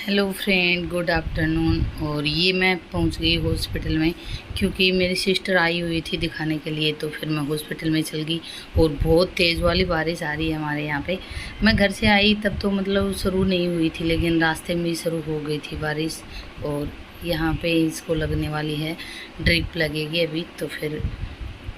Hello friend, good afternoon. और ये मैं पहुंच गई हॉस्पिटल में क्योंकि मेरी सिस्टर आई हुई थी दिखाने के लिए, तो फिर मैं हॉस्पिटल में चल गई। और बहुत तेज़ वाली बारिश आ रही है हमारे यहाँ पे। मैं घर से आई तब तो मतलब शुरू नहीं हुई थी, लेकिन रास्ते में ही शुरू हो गई थी बारिश। और यहाँ पे इसको लगने वाली है, ड्रिप लगेगी अभी तो फिर।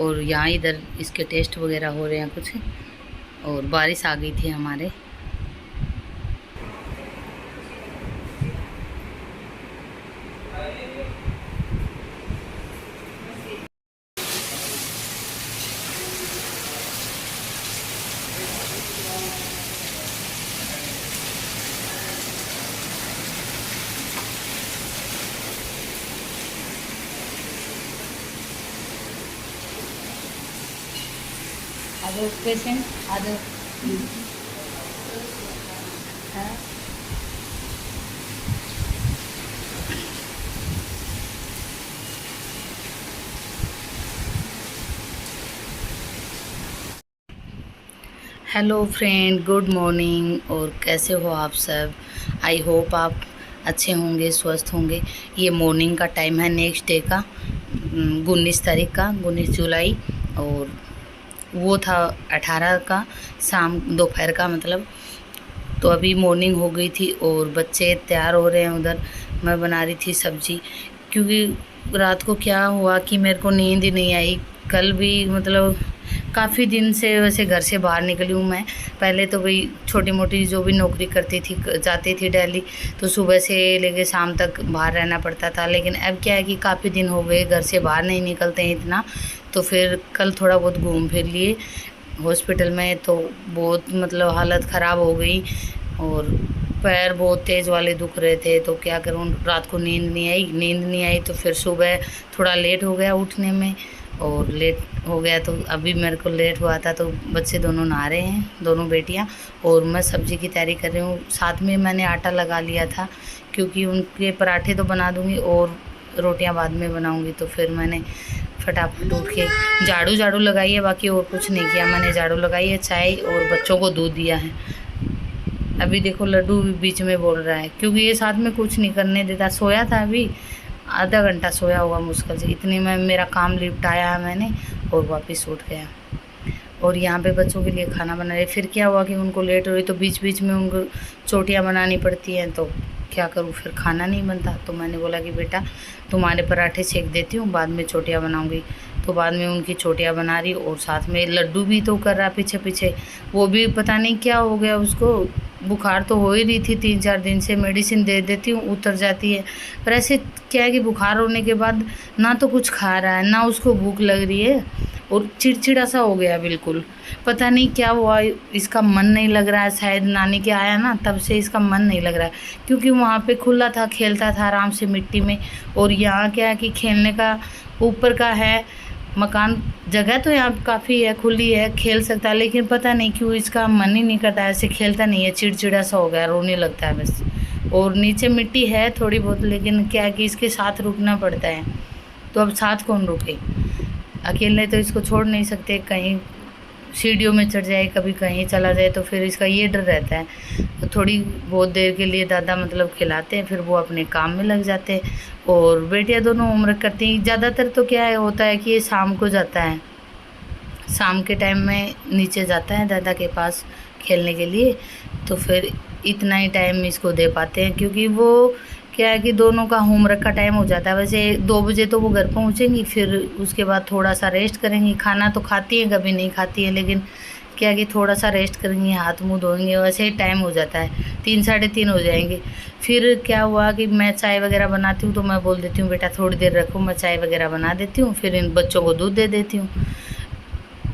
और यहाँ इधर इसके टेस्ट वगैरह हो रहे हैं कुछ, और बारिश आ गई थी हमारे। Other patient, other. हाँ। Hello friend, good morning. और कैसे हो आप सब? आई होप आप अच्छे होंगे, स्वस्थ होंगे। ये मॉर्निंग का टाइम है नेक्स्ट डे का, 19 तारीख का, 19 जुलाई। और वो था 18 का, शाम दोपहर का मतलब। तो अभी मॉर्निंग हो गई थी और बच्चे तैयार हो रहे हैं उधर। मैं बना रही थी सब्जी, क्योंकि रात को क्या हुआ कि मेरे को नींद ही नहीं आई। कल भी मतलब काफ़ी दिन से वैसे घर से बाहर निकली हूँ मैं। पहले तो वही छोटी मोटी जो भी नौकरी करती थी, जाती थी दिल्ली, तो सुबह से लेके शाम तक बाहर रहना पड़ता था। लेकिन अब क्या है कि काफ़ी दिन हो गए घर से बाहर नहीं निकलते हैं इतना। तो फिर कल थोड़ा बहुत घूम फिर लिए हॉस्पिटल में, तो बहुत मतलब हालत ख़राब हो गई। और पैर बहुत तेज़ वाले दुख रहे थे, तो क्या करूँ, रात को नींद नहीं आई तो फिर सुबह थोड़ा लेट हो गया उठने में। और लेट हो गया तो अभी मेरे को लेट हुआ था, तो बच्चे दोनों नहा रहे हैं, दोनों बेटियां। और मैं सब्ज़ी की तैयारी कर रही हूँ। साथ में मैंने आटा लगा लिया था, क्योंकि उनके पराठे तो बना दूँगी और रोटियां बाद में बनाऊँगी। तो फिर मैंने फटाफट उठ के झाड़ू लगाई है, बाकी और कुछ नहीं किया। मैंने झाड़ू लगाई है, चाय और बच्चों को दूध दिया है। अभी देखो लड्डू भी बीच में बोल रहा है, क्योंकि ये साथ में कुछ नहीं करने देता। सोया था अभी, आधा घंटा सोया होगा मुश्किल से। इतने में मेरा काम निपटाया है मैंने और वापस उठ गया। और यहाँ पे बच्चों के लिए खाना बना रहे। फिर क्या हुआ कि उनको लेट हो रही, तो बीच बीच में उनको चोटियाँ बनानी पड़ती हैं, तो क्या करूँ, फिर खाना नहीं बनता। तो मैंने बोला कि बेटा तुम्हारे पराठे सेक देती हूँ, बाद में चोटियाँ बनाऊँगी। तो बाद में उनकी चोटियाँ बना रही, और साथ में लड्डू भी तो कर रहा पीछे पीछे। वो भी पता नहीं क्या हो गया उसको, बुखार तो हो ही रही थी 3-4 दिन से। मेडिसिन दे देती हूँ, उतर जाती है। पर ऐसे क्या है कि बुखार होने के बाद ना तो कुछ खा रहा है, ना उसको भूख लग रही है, और चिड़चिड़ा सा हो गया बिल्कुल। पता नहीं क्या हुआ, इसका मन नहीं लग रहा है। शायद नानी के आया ना, तब से इसका मन नहीं लग रहा है। क्योंकि वहाँ पे खुला था, खेलता था आराम से मिट्टी में। और यहाँ क्या है कि खेलने का ऊपर का है मकान, जगह तो यहाँ काफ़ी है, खुली है, खेल सकता है। लेकिन पता नहीं क्यों इसका मन ही नहीं करता, ऐसे खेलता नहीं है, चिड़चिड़ा सा हो गया, रोने लगता है बस। और नीचे मिट्टी है थोड़ी बहुत, लेकिन क्या है कि इसके साथ रुकना पड़ता है। तो अब साथ कौन रुके, अकेले तो इसको छोड़ नहीं सकते। कहीं सीढ़ियों में चढ़ जाए, कभी कहीं चला जाए, तो फिर इसका ये डर रहता है। तो थोड़ी बहुत देर के लिए दादा मतलब खिलाते हैं, फिर वो अपने काम में लग जाते हैं। और बेटियां दोनों होमवर्क करती हैं। ज़्यादातर तो क्या है होता है कि ये शाम को जाता है, शाम के टाइम में नीचे जाता है दादा के पास खेलने के लिए। तो फिर इतना ही टाइम इसको दे पाते हैं, क्योंकि वो क्या है कि दोनों का होमवर्क का टाइम हो जाता है। वैसे 2 बजे तो वो घर पहुंचेंगी, फिर उसके बाद थोड़ा सा रेस्ट करेंगी। खाना तो खाती है, कभी नहीं खाती है, लेकिन क्या है कि थोड़ा सा रेस्ट करेंगी, हाथ मुँह धोएंगे, वैसे ही टाइम हो जाता है। 3-3:30 हो जाएंगे। फिर क्या हुआ कि मैं चाय वगैरह बनाती हूँ, तो मैं बोल देती हूँ बेटा थोड़ी देर रखो, मैं चाय वगैरह बना देती हूँ, फिर इन बच्चों को दूध दे देती हूँ।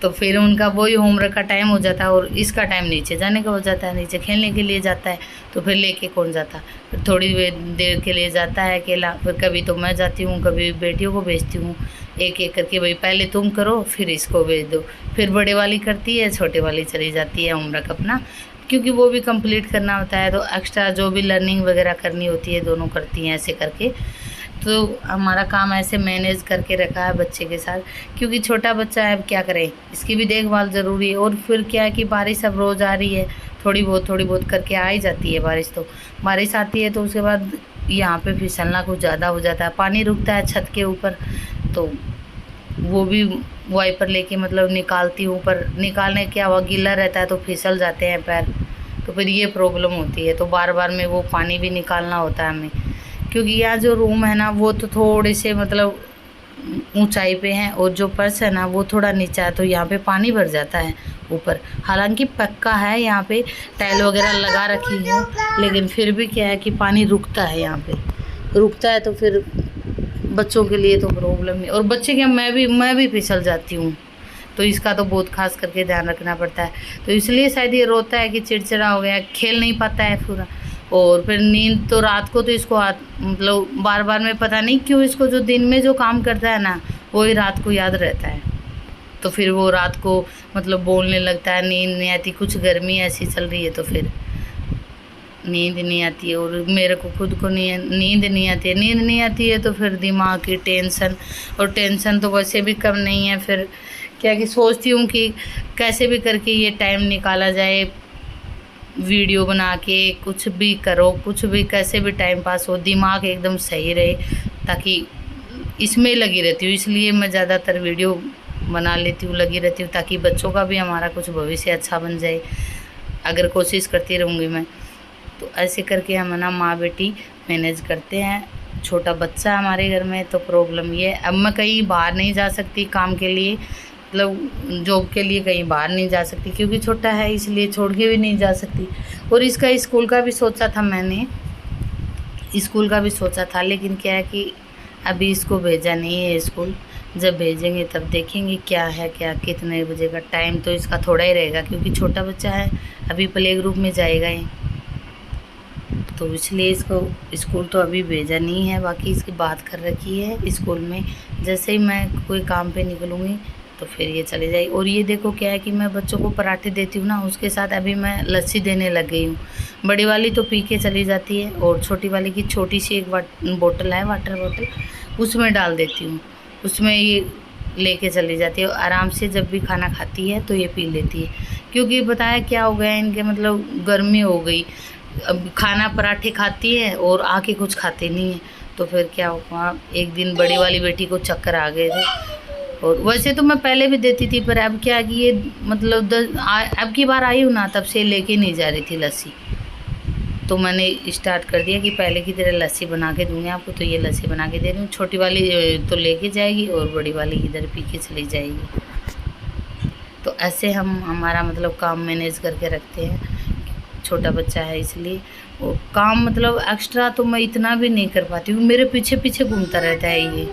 तो फिर उनका वही होमवर्क का टाइम हो जाता है, और इसका टाइम नीचे जाने का हो जाता है, नीचे खेलने के लिए जाता है। तो फिर लेके कौन जाता, फिर थोड़ी देर के लिए जाता है अकेला। फिर कभी तो मैं जाती हूँ, कभी बेटियों को भेजती हूँ, एक एक करके, भाई पहले तुम करो फिर इसको भेज दो। फिर बड़े वाली करती है, छोटे वाली चली जाती है होमवर्क अपना, क्योंकि वो भी कंप्लीट करना होता है। तो एक्स्ट्रा जो भी लर्निंग वगैरह करनी होती है दोनों करती हैं ऐसे करके। तो हमारा काम ऐसे मैनेज करके रखा है बच्चे के साथ, क्योंकि छोटा बच्चा है, अब क्या करें, इसकी भी देखभाल ज़रूरी है। और फिर क्या है कि बारिश अब रोज़ आ रही है, थोड़ी बहुत करके आ ही जाती है बारिश। तो बारिश आती है तो उसके बाद यहाँ पे फिसलना कुछ ज़्यादा हो जाता है, पानी रुकता है छत के ऊपर, तो वो भी वाइपर लेके मतलब निकालती हूँ, पर निकालने क्या हुआ, गीला रहता है तो फिसल जाते हैं पैर, तो फिर ये प्रॉब्लम होती है। तो बार बार में वो पानी भी निकालना होता है हमें, क्योंकि यहाँ जो रूम है ना वो तो थोड़े से मतलब ऊंचाई पे है, और जो फर्श है ना वो थोड़ा नीचा है, तो यहाँ पे पानी भर जाता है ऊपर। हालांकि पक्का है, यहाँ पे टाइल वगैरह लगा रखी है, लेकिन फिर भी क्या है कि पानी रुकता है, यहाँ पे रुकता है, तो फिर बच्चों के लिए तो प्रॉब्लम है। और बच्चे क्या, मैं भी फिसल जाती हूँ, तो इसका तो बहुत खास करके ध्यान रखना पड़ता है। तो इसलिए शायद ये रोता है कि चिड़चिड़ा हो गया, खेल नहीं पाता है पूरा। और फिर नींद तो रात को तो इसको मतलब बार बार में पता नहीं क्यों इसको जो दिन में जो काम करता है ना वही रात को याद रहता है, तो फिर वो रात को मतलब बोलने लगता है, नींद नहीं आती, कुछ गर्मी ऐसी चल रही है तो फिर नींद नहीं आती है, और मेरे को खुद को नींद नहीं आती है, तो फिर दिमाग की टेंशन, और टेंशन तो वैसे भी कम नहीं है। फिर क्या कि सोचती हूँ कि कैसे भी करके ये टाइम निकाला जाए, वीडियो बना के कुछ भी करो, कुछ भी कैसे भी टाइम पास हो, दिमाग एकदम सही रहे, ताकि इसमें लगी रहती हूँ। इसलिए मैं ज़्यादातर वीडियो बना लेती हूँ, लगी रहती हूँ, ताकि बच्चों का भी हमारा कुछ भविष्य अच्छा बन जाए, अगर कोशिश करती रहूँगी मैं। तो ऐसे करके हम ना माँ बेटी मैनेज करते हैं। छोटा बच्चा हमारे घर में, तो प्रॉब्लम ये है, अब मैं कहीं बाहर नहीं जा सकती काम के लिए, मतलब जॉब के लिए कहीं बाहर नहीं जा सकती, क्योंकि छोटा है इसलिए छोड़ के भी नहीं जा सकती। और इसका स्कूल का भी सोचा था मैंने, स्कूल का भी सोचा था, लेकिन क्या है कि अभी इसको भेजा नहीं है स्कूल। जब भेजेंगे तब देखेंगे क्या है, क्या कितने बजे का टाइम, तो इसका थोड़ा ही रहेगा, क्योंकि छोटा बच्चा है, अभी प्ले ग्रुप में जाएगा ये, तो इसलिए इसको स्कूल तो अभी भेजा नहीं है। बाकी इसकी बात कर रखी है स्कूल में, जैसे ही मैं कोई काम पे निकलूँगी तो फिर ये चले जाएगी। और ये देखो क्या है कि मैं बच्चों को पराठे देती हूँ ना, उसके साथ अभी मैं लस्सी देने लग गई हूँ। बड़ी वाली तो पी के चली जाती है, और छोटी वाली की छोटी सी एक बोतल है, वाटर बोतल, उसमें डाल देती हूँ, उसमें ये लेके चली जाती है। और आराम से जब भी खाना खाती है तो ये पी लेती है, क्योंकि बताया क्या हो गया इनके, मतलब गर्मी हो गई, अब खाना पराठे खाती है और आके कुछ खाते नहीं है, तो फिर क्या हुआ, एक दिन बड़ी वाली बेटी को चक्कर आ गए थे। और वैसे तो मैं पहले भी देती थी, पर अब क्या कि ये मतलब अब की बार आई हूँ ना, तब से लेके नहीं जा रही थी लस्सी, तो मैंने स्टार्ट कर दिया कि पहले की तरह लस्सी बना के दूँगी आपको। तो ये लस्सी बना के दे रही हूँ, छोटी वाली तो लेके जाएगी और बड़ी वाली इधर पी के चली जाएगी। तो ऐसे हम हमारा मतलब काम मैनेज करके रखते हैं, छोटा बच्चा है इसलिए। वो काम मतलब एक्स्ट्रा तो मैं इतना भी नहीं कर पाती हूँ, मेरे पीछे पीछे घूमता रहता है ये।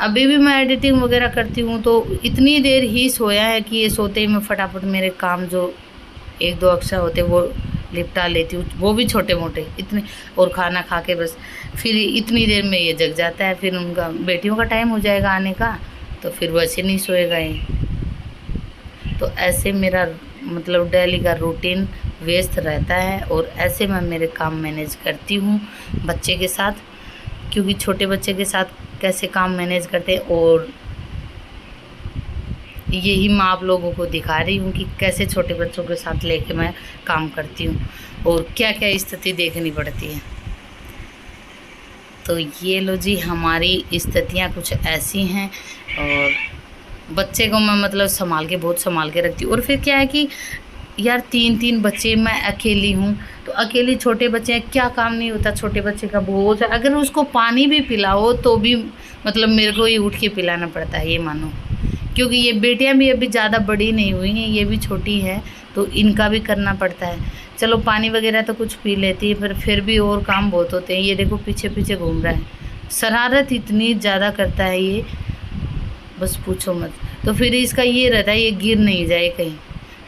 अभी भी मैं एडिटिंग वगैरह करती हूँ तो इतनी देर ही सोया है कि ये सोते ही मैं फटाफट मेरे काम जो एक दो अक्षर होते वो निपटा लेती हूँ, वो भी छोटे मोटे इतने, और खाना खा के बस फिर इतनी देर में ये जग जाता है। फिर उनका बेटियों का टाइम हो जाएगा आने का, तो फिर वैसे नहीं सोएगा ये। तो ऐसे मेरा मतलब डेली का रूटीन व्यस्त रहता है, और ऐसे मैं मेरे काम मैनेज करती हूँ बच्चे के साथ, क्योंकि छोटे बच्चे के साथ कैसे काम मैनेज करते हैं, और यही मैं आप लोगों को दिखा रही हूँ कि कैसे छोटे बच्चों के साथ लेके मैं काम करती हूँ और क्या क्या स्थिति देखनी पड़ती है। तो ये लो जी, हमारी स्थितियाँ कुछ ऐसी हैं, और बच्चे को मैं मतलब संभाल के, बहुत संभाल के रखती हूँ। और फिर क्या है कि यार 3 बच्चे, मैं अकेली हूँ, तो अकेली छोटे बच्चे हैं, क्या काम नहीं होता छोटे बच्चे का बहुत। अगर उसको पानी भी पिलाओ तो भी मतलब मेरे को ही उठ के पिलाना पड़ता है, ये मानो, क्योंकि ये बेटियां भी अभी ज़्यादा बड़ी नहीं हुई हैं, ये भी छोटी है, तो इनका भी करना पड़ता है। चलो पानी वगैरह तो कुछ पी लेती है, पर फिर भी और काम बहुत होते हैं। ये देखो पीछे पीछे घूम रहा है, शरारत इतनी ज़्यादा करता है ये, बस पूछो मत। तो फिर इसका ये रहता है ये गिर नहीं जाए कहीं,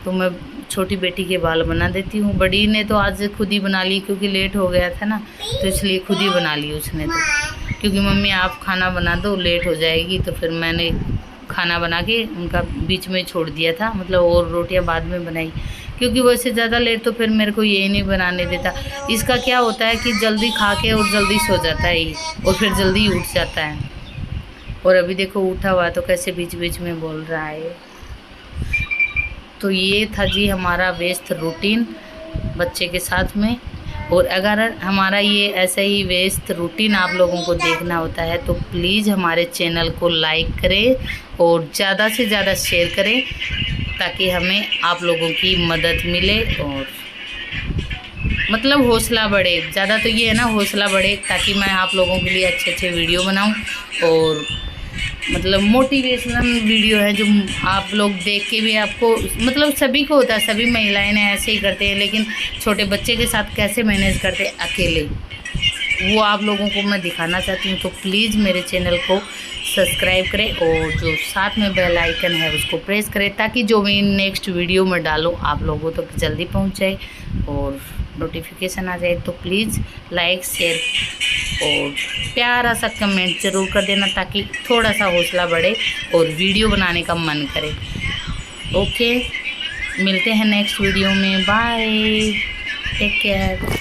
तो मैं छोटी बेटी के बाल बना देती हूँ। बड़ी ने तो आज खुद ही बना ली, क्योंकि लेट हो गया था ना, तो इसलिए खुद ही बना ली उसने तो, क्योंकि मम्मी आप खाना बना दो, लेट हो जाएगी। तो फिर मैंने खाना बना के उनका बीच में छोड़ दिया था, मतलब और रोटियां बाद में बनाई, क्योंकि वैसे ज़्यादा लेट तो फिर मेरे को ये नहीं बनाने देता। इसका क्या होता है कि जल्दी खा के और जल्दी सो जाता है ये, और फिर जल्दी उठ जाता है। और अभी देखो उठा हुआ तो कैसे बीच बीच में बोल रहा है। तो ये था जी हमारा व्यस्त रूटीन, बच्चे के साथ में। और अगर हमारा ये ऐसा ही व्यस्त रूटीन आप लोगों को देखना होता है तो प्लीज़ हमारे चैनल को लाइक करें और ज़्यादा से ज़्यादा शेयर करें, ताकि हमें आप लोगों की मदद मिले और मतलब हौसला बढ़े। ज़्यादा तो ये है ना, हौसला बढ़े, ताकि मैं आप लोगों के लिए अच्छे अच्छे वीडियो बनाऊं और मतलब मोटिवेशनल वीडियो है जो आप लोग देख के भी आपको मतलब सभी को होता है, सभी महिलाएं ने ऐसे ही करते हैं, लेकिन छोटे बच्चे के साथ कैसे मैनेज करते हैं अकेले, वो आप लोगों को मैं दिखाना चाहती हूँ। तो प्लीज़ मेरे चैनल को सब्सक्राइब करें और जो साथ में बेल आइकन है उसको प्रेस करें, ताकि जो भी नेक्स्ट वीडियो में डालूँ आप लोगों तक जल्दी पहुँच जाए और नोटिफिकेशन आ जाए। तो प्लीज़ लाइक शेयर और प्यारा सा कमेंट ज़रूर कर देना, ताकि थोड़ा सा हौसला बढ़े और वीडियो बनाने का मन करे। ओके, मिलते हैं नेक्स्ट वीडियो में। Bye, take care.